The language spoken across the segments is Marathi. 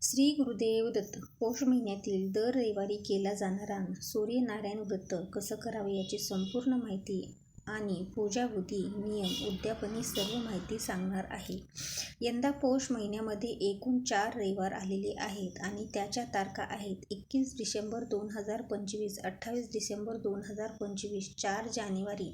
श्री गुरुदेव दत्त. पौष महिन्यातील दर रविवारी केला जाणारा सूर्यनारायण व्रत कसं करावे याची संपूर्ण माहिती आणि पूजाविधी, नियम, उद्यापनी सर्व माहिती सांगणार आहे. यंदा पौष महिन्यामध्ये एकूण 4 रविवार आलेले आहेत आणि त्याच्या तारखा आहेत 21 डिसेंबर 2025, 28 डिसेंबर 2025, 4 जानेवारी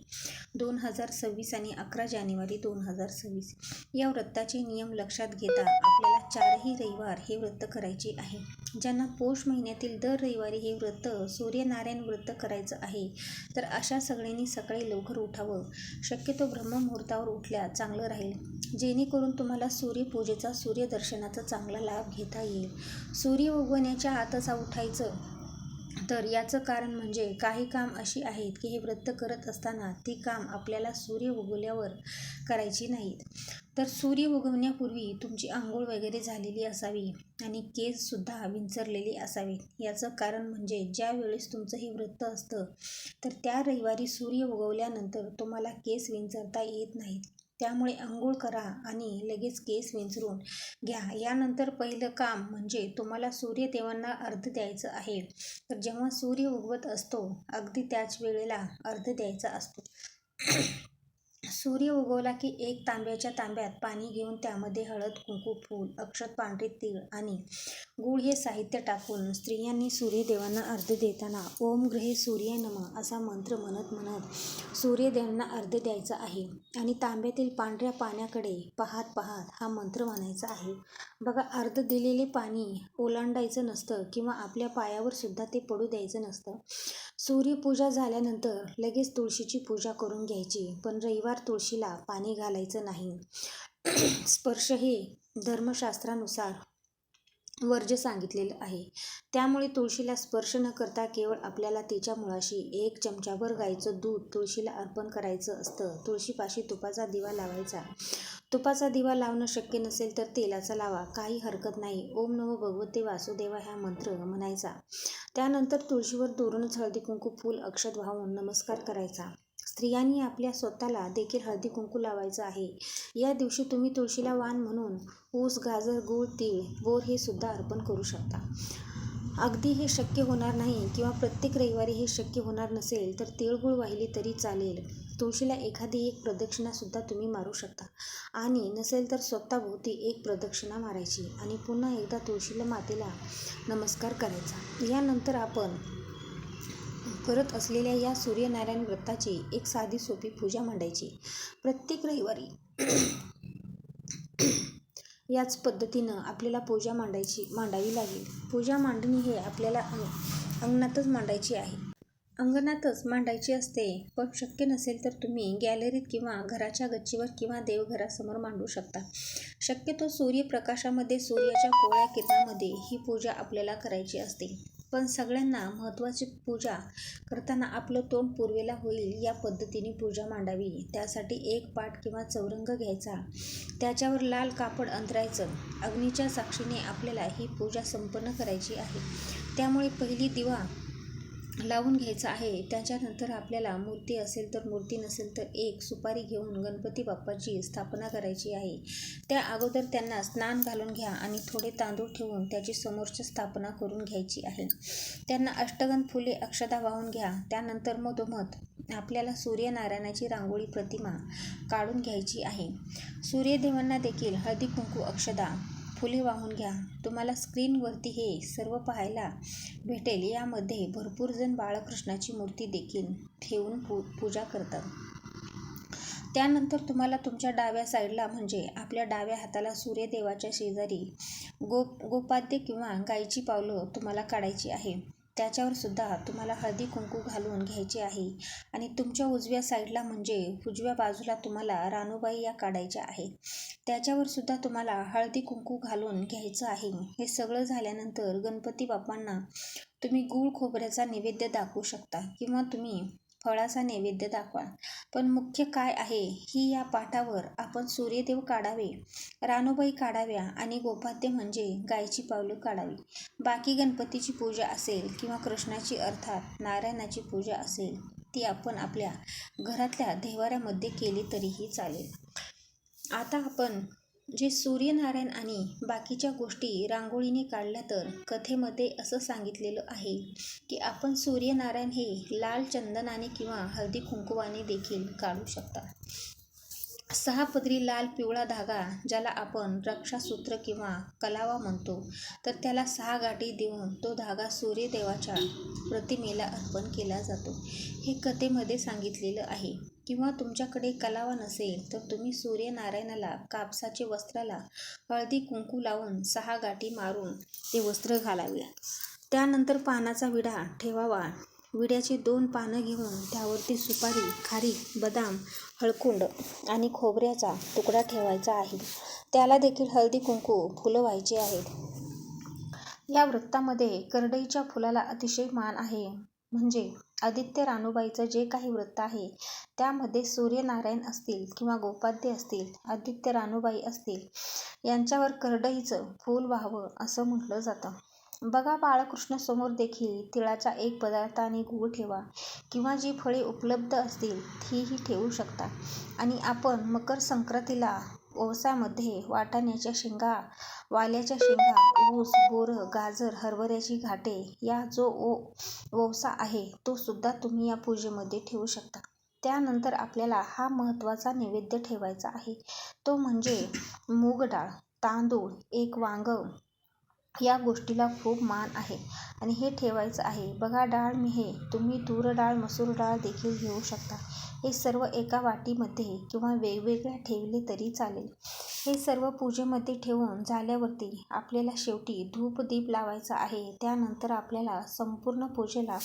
2026 आणि 11 जानेवारी 2026. या व्रताचे नियम लक्षात घेता आपल्याला 4ही रविवार हे व्रत करायचे आहे. ज्यांना पौष महिन्यातील दर रविवारी हे व्रत सूर्यनारायण व्रत करायचं आहे तर अशा सगळ्यांनी सकाळी लवकर उठावं. शक्यतो ब्रह्ममुहूर्तावर उठल्या चांगलं राहील, जेणेकरून तुम्हाला सूर्यपूजेचा, सूर्यदर्शनाचा चांगला लाभ घेता येईल. सूर्य उगवण्याच्या आतच उठायचं. तर याचं कारण म्हणजे काही काम अशी आहेत की हे व्रत करत असताना ती काम आपल्याला सूर्य उगवल्यावर करायची नाहीत. तर सूर्य उगवण्यापूर्वी तुमची आंघोळ वगैरे झालेली असावी आणि केससुद्धा विंचरलेले असावेत. याचं कारण म्हणजे ज्या वेळेस तुमचं हे व्रत असतं तर त्या रविवारी सूर्य उगवल्यानंतर तुम्हाला केस विंचरता येत नाहीत. त्यामुळे आंघोळ करा आणि लगेच केस विंचरून घ्या. यानंतर पहिलं काम म्हणजे तुम्हाला सूर्यदेवांना अर्घ्य द्यायचं आहे. तर जेव्हा सूर्य उगवत असतो अगदी त्याच वेळेला अर्घ्य द्यायचा असतो. सूर्य उगवला की एक तांब्याच्या तांब्यात पाणी घेऊन त्यामध्ये हळद, कुंकू, फूल, अक्षत, पांढरे तीळ आणि गूळ हे साहित्य टाकून स्त्रियांनी सूर्यदेवांना अर्घ्य देताना ओम ग्रहे सूर्याय नमः असा मंत्र म्हणत सूर्यदेवांना अर्घ्य द्यायचा आहे आणि तांब्यातील पांढऱ्या पाण्याकडे पाहत पाहत हा मंत्र म्हणायचा आहे. बघा, अर्घ्य दिलेले पाणी ओलांडायचं नसतं किंवा आपल्या पायावर सुद्धा ते पडू द्यायचं नसतं. सूर्यपूजा झाल्यानंतर लगेच तुळशीची पूजा करून घ्यायची, पण रविवार तुळशीला पाणी घालायचं नाही. स्पर्श हे धर्मशास्त्रानुसार वर्ज्य सांगितलेलं आहे. त्यामुळे तुळशीला स्पर्श न करता केवळ आपल्याला तिच्या मुळाशी 1 चमचाभर गाईचं दूध तुळशीला अर्पण करायचं असतं. तुळशीपाशी तुपाचा दिवा लावायचा. तुपाचा दिवा लावणं शक्य नसेल तर तेलाचा लावा, काही हरकत नाही. ओम नमो भगवते वासुदेवा हा मंत्र म्हणायचा. त्यानंतर तुळशीवर दुरूनच हळदी, कुंकू, फूल, अक्षत वाहून नमस्कार करायचा. स्त्रियांनी आपल्या स्वतःला देखील हळदी कुंकू लावायचं आहे. या दिवशी तुम्ही तुळशीला वाण म्हणून ऊस, गाजर, गूळ, तीळ, बोर हे सुद्धा अर्पण करू शकता. अगदी हे शक्य होणार नाही किंवा प्रत्येक रविवारी हे शक्य होणार नसेल तर तिळगुळ वाहिली तरी चालेल. तुळशीला एखादी 1 प्रदक्षिणा सुद्धा तुम्ही मारू शकता आणि नसेल तर स्वतःभोवती 1 प्रदक्षिणा मारायची आणि पुन्हा एकदा तुळशीला मातेला नमस्कार करायचा. यानंतर आपण करत असलेल्या या सूर्यनारायण व्रताची एक साधी सोपी पूजा मांडायची. प्रत्येक रविवारी याच पद्धतीनं आपल्याला पूजा मांडावी लागेल. पूजा मांडणी हे आपल्याला अंगणातच मांडायची आहे. अंगणातच मांडायची असते, पण शक्य नसेल तर तुम्ही गॅलरीत किंवा घराच्या गच्चीवर किंवा देवघरासमोर मांडू शकता. शक्यतो सूर्यप्रकाशामध्ये, सूर्याच्या कोवळ्या किरणामध्ये ही पूजा आपल्याला करायची असते. पण सगळ्यांना महत्त्वाची पूजा करताना आपलं तोंड पूर्वेला होईल या पद्धतीने पूजा मांडावी. त्यासाठी 1 पाट किंवा चौरंग घ्यायचा, त्याच्यावर लाल कापड अंथरायचं. अग्नीच्या साक्षीने आपल्याला ही पूजा संपन्न करायची आहे. त्यामुळे पहिली दिवा लावून घ्यायचा आहे. त्याच्यानंतर आपल्याला मूर्ती असेल तर, मूर्ती नसेल तर 1 सुपारी घेऊन गणपती बाप्पाची स्थापना करायची आहे. त्या अगोदर त्यांना स्नान घालून घ्या आणि थोडे तांदूळ ठेवून त्याची समोरची स्थापना करून घ्यायची आहे. त्यांना अष्टगंध फुले, अक्षता वाहून घ्या. त्यानंतर मधोमध आपल्याला सूर्यनारायणाची रांगोळी प्रतिमा काढून घ्यायची आहे. सूर्यदेवांना देखील हळदी, कुंकू, अक्षता, फुले वाहून घ्या. तुम्हाला स्क्रीनवरती हे सर्व पाहायला भेटेल. यामध्ये भरपूर जण बाळकृष्णाची मूर्ती देखील ठेवून पूजा करतात. त्यानंतर तुम्हाला तुमच्या डाव्या साईडला म्हणजे आपल्या डाव्या हाताला सूर्यदेवाच्या शेजारी गोपाद्य किंवा गाईची पावलं तुम्हाला काढायची आहे. त्याच्यावर सुद्धा तुम्हाला हळदी कुंकू घालून घ्यायचे आहे आणि तुमच्या उजव्या साईडला म्हणजे उजव्या बाजूला तुम्हाला रानूबाई या काढायच्या आहेत. त्याच्यावर सुद्धा तुम्हाला हळदी कुंकू घालून घ्यायचं आहे. हे सगळं झाल्यानंतर गणपती बाप्पांना तुम्ही गूळ खोबऱ्याचा नैवेद्य दाखवू शकता किंवा तुम्ही फळाचा नैवेद्य दाखवा. पण मुख्य काय आहे ही या पाटावर आपण सूर्यदेव काढावे, रानूबाई काढाव्या आणि गोपाद्य म्हणजे गायची पावलं काढावी. बाकी गणपतीची पूजा असेल किंवा कृष्णाची अर्थात नारायणाची पूजा असेल ती आपण आपल्या घरातल्या देव्हाऱ्यामध्ये केली तरीही चालेल. आता आपण जे सूर्यनारायण आणि बाकीच्या गोष्टी रांगोळीने काढल्या तर कथेमध्ये असं सांगितलेलं आहे की आपण सूर्यनारायण हे लाल चंदनाने किंवा हळदी कुंकवाने देखील काढू शकता. 6 पदरी लाल पिवळा धागा ज्याला आपण रक्षासूत्र किंवा कलावा म्हणतो, तर त्याला 6 गाठी देऊन तो धागा सूर्यदेवाच्या प्रतिमेला अर्पण केला जातो. हे कथेमध्ये सांगितलेलं आहे. किंवा तुमच्याकडे कलावा नसेल तर तुम्ही सूर्यनारायणाला कापसाचे वस्त्राला हळदी कुंकू लावून 6 गाठी मारून ते वस्त्र घालावे. त्यानंतर पानाचा विडा ठेवावा. विड्याची 2 पानं घेऊन त्यावरती सुपारी, खारीक, बदाम, हळकुंड आणि खोबऱ्याचा तुकडा ठेवायचा आहे. त्याला देखील हळदी कुंकू फुलवायचे आहेत. या व्रतामध्ये करडईच्या फुलाला अतिशय मान आहे. म्हणजे आदित्य रानूबाईचं जे काही व्रत आहे त्यामध्ये सूर्यनारायण असतील किंवा गोपाद्य असतील, आदित्य रानूबाई असतील, यांच्यावर करडईचं फूल व्हावं असं म्हटलं जातं. बघा, बाळकृष्णासमोर देखील तिळाचा एक पदार्थ आणि गूळ ठेवा किंवा जी फळे उपलब्ध असतील तीही ठेवू शकता. आणि आपण मकर संक्रांतीला ओवसामध्ये वाटाण्याच्या शेंगा, वाल्याच्या शेंगा, ऊस, बोरं, गाजर, हरभऱ्याची घाटे या जो ओवसा आहे तो सुद्धा तुम्ही या पूजेमध्ये ठेवू शकता. त्यानंतर आपल्याला हा महत्त्वाचा नैवेद्य ठेवायचा आहे, तो म्हणजे मूग डाळ, तांदूळ, एक वांगं. या गोष्टीला खूप मान आहे आणि हे ठेवायचं आहे. बघा, डाळ मी हे तुम्ही तूर डाळ, मसूर डाळ देखील घेऊ शकता. हे सर्व एका वाटीमध्ये किंवा वेगवेगळ्या ठेवले तरी चालेल. हे सर्व पूजेमध्ये ठेवून झाल्यावरती आपल्याला शेवटी धूप दीप लावायचा आहे. त्यानंतर आपल्याला संपूर्ण पूजेला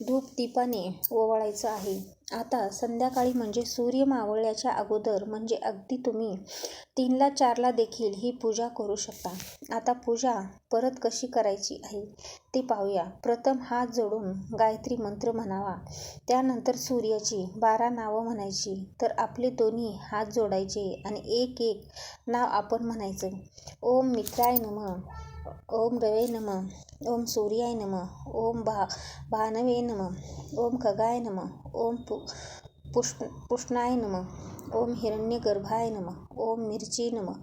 धूप दीपाने ओवाळायचं आहे. आता संध्याकाळी म्हणजे सूर्य मावळल्याच्या अगोदर म्हणजे अगदी तुम्ही 3ला 4ला देखील ही पूजा करू शकता. आता पूजा परत कशी करायची आहे ते पाहूया. प्रथम हात जोडून गायत्री मंत्र म्हणावा. त्यानंतर सूर्याची 12 नावं म्हणायची. तर आपले दोन्ही हात जोडायचे आणि एक एक नाव आपण म्हणायचं. ओम मित्राय नमः, ओम रवे नमः, ओम सूर्याय नमः, ओम भानवे नमः, ओम खगाय नमः, ओम पुष्णाय नमः, ओम हिरण्यगर्भाय नमः, ओम मिर्ची नमः,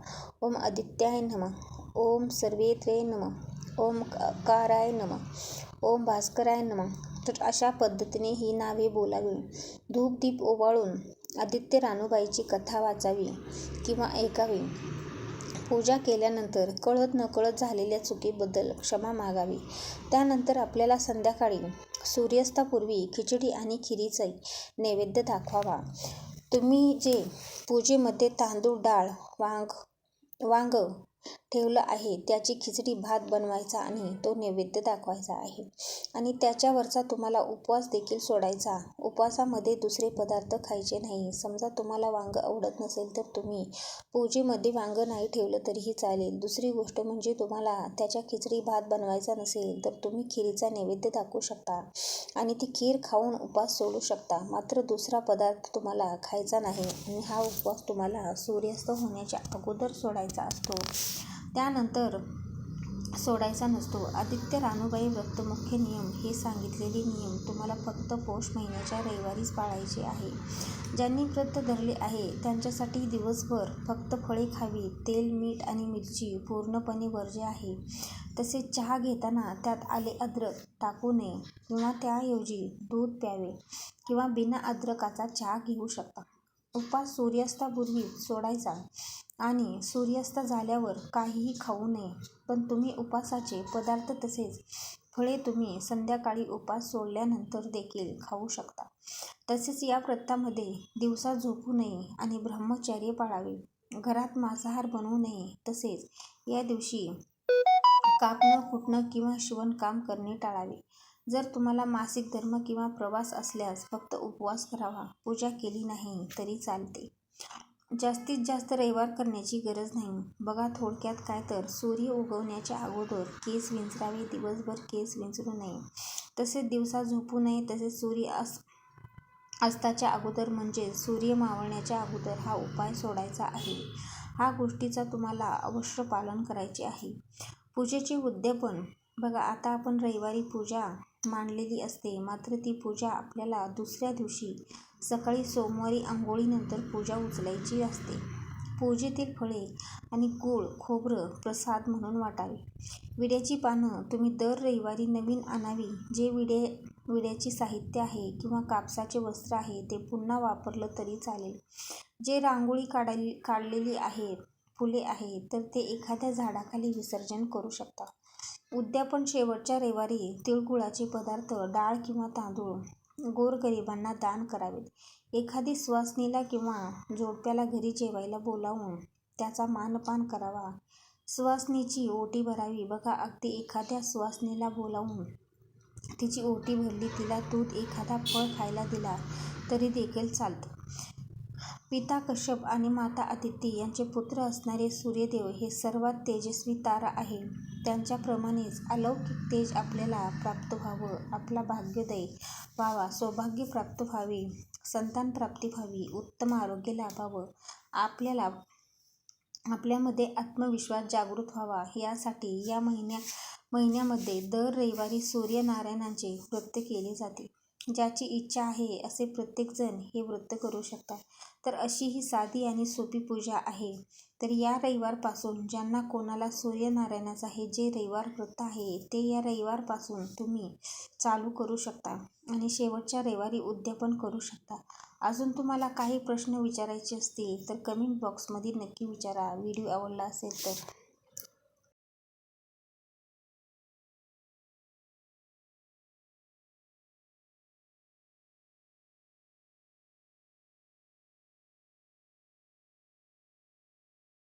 ओम आदित्याय नमः, ओम सर्वेत्रे नमः, ओम काराय नमः, ओम भास्कराय नमः. तर अशा पद्धतीने ही नावे बोलावी. धूप दीप ओवाळून आदित्य रानूबाईची कथा वाचावी किंवा ऐकावी. पूजा केल्यानंतर कळत नकळत झालेल्या चुकीबद्दल क्षमा मागावी. त्यानंतर आपल्याला संध्याकाळी सूर्यास्तापूर्वी खिचडी आणि खिरीचा नैवेद्य दाखवावा. तुम्ही जे पूजेमध्ये तांदूळ, डाळ, वांग ठेवलं आहे त्याची खिचडी भात बनवायचा आणि तो नैवेद्य दाखवायचा आहे. आणि त्याच्यावरचा तुम्हाला उपवास देखील सोडायचा. उपवासामध्ये दुसरे पदार्थ खायचे नाही. समजा तुम्हाला वांग आवडत नसेल तर तुम्ही पूजेमध्ये वांग नाही ठेवलं तरीही चालेल. दुसरी गोष्ट म्हणजे तुम्हाला त्याच्या खिचडी भात बनवायचा नसेल तर तुम्ही खिरीचा नैवेद्य दाखवू शकता आणि ती खीर खाऊन उपवास सोडू शकता. मात्र दुसरा पदार्थ तुम्हाला खायचा नाही आणि हा उपवास तुम्हाला सूर्यास्त होण्याच्या अगोदर सोडायचा असतो, त्यानंतर सोडायचा नसतो. आदित्य रानूबाई व्रत मुख्य नियम. हे सांगितलेले नियम तुम्हाला फक्त पौष महिन्याच्या रविवारीच पाळायचे आहे. ज्यांनी व्रत धरले आहे त्यांच्यासाठी दिवसभर फक्त फळे खावी. तेल, मीठ आणि मिरची पूर्णपणे वर्ज्य आहे. तसेच चहा घेताना त्यात आले अद्रक टाकू नये किंवा त्याऐवजी दूध प्यावे किंवा बिना अद्रकाचा चहा घेऊ शकता. उपवास सूर्यास्तापूर्वी सोडायचा आणि सूर्यास्त झाल्यावर काहीही खाऊ नये. पण तुम्ही उपवासाचे पदार्थ तसेच फळे तुम्ही संध्याकाळी उपवास सोडल्यानंतर देखील खाऊ शकता. तसेच या व्रतामध्ये दिवसा झोपू नये आणि ब्रह्मचर्य पाळावे. घरात मांसाहार बनवू नये. तसेच या दिवशी कापणं, कुटणं किंवा शिवणकाम करणे टाळावे. जर तुम्हाला मासिक धर्म किंवा प्रवास असल्यास फक्त उपवास करावा. पूजा केली नाही तरी चालते. जास्तीत जास्त रविवार करण्याची गरज नाही. बघा, थोडक्यात काय तर सूर्य उगवण्याच्या अगोदर केस विंचरावे. दिवसभर केस विंचरू नये. तसेच दिवसा झोपू नये. तसेच सूर्य अस्ताच्या अगोदर म्हणजे सूर्य मावळण्याच्या अगोदर हा उपाय सोडायचा आहे. हा गोष्टीचा तुम्हाला अवश्य पालन करायचे आहे. पूजेचे उद्यापन. बघा, आता आपण रविवारी पूजा मांडलेली असते, मात्र ती पूजा आपल्याला दुसऱ्या दिवशी सकाळी सोमवारी आंघोळीनंतर पूजा उचलायची असते. पूजेतील फळे आणि गूळ खोबरं प्रसाद म्हणून वाटावे. विड्याची पानं तुम्ही दर रविवारी नवीन आणावी. जे विड्याचे साहित्य आहे किंवा कापसाचे वस्त्र आहे ते पुन्हा वापरलं तरी चालेल. जे रांगोळी काढलेली आहे फुले आहेत तर ते एखाद्या झाडाखाली विसर्जन करू शकता. उद्यापन शेवटच्या रविवारी तिळगुळाचे पदार्थ, डाळ किंवा तांदूळ गोरगरिबांना दान करावेत. एखादी सुवासिनीला किंवा जोडप्याला घरी जेवायला बोलावून त्याचा मानपान करावा. सुवासिनीची ओटी भरावी. बघा, अगदी एखाद्या सुवासिनीला बोलावून तिची ओटी भरली, तिला दूध एखादा फळ खायला दिला तरी देखील चालतं. पिता कश्यप आणि माता अदिती यांचे पुत्र असणारे सूर्यदेव हे सर्वात तेजस्वी तारा आहे. त्यांच्याप्रमाणेच अलौकिक तेज आपल्याला प्राप्त व्हावं, आपला भाग्योदय व्हावा, सौभाग्य प्राप्त व्हावे, संतान प्राप्ती व्हावी, उत्तम आरोग्य लाभावं, आपल्यामध्ये आत्मविश्वास जागृत व्हावा यासाठी या महिन्यामध्ये दर रविवारी सूर्यनारायणांचे व्रत केले जाते. ज्याची इच्छा आहे असे प्रत्येकजण हे व्रत करू शकतात. तर अशी ही साधी आणि सोपी पूजा आहे. तर या रविवारपासून ज्यांना कोणाला सूर्यनारायणाचा हे जे रविवार व्रत आहे ते या रविवारपासून तुम्ही चालू करू शकता आणि शेवटच्या रविवारी उद्यापन करू शकता. अजून तुम्हाला काही प्रश्न विचारायचे असतील तर कमेंट बॉक्समध्ये नक्की विचारा. व्हिडिओ आवडला असेल तर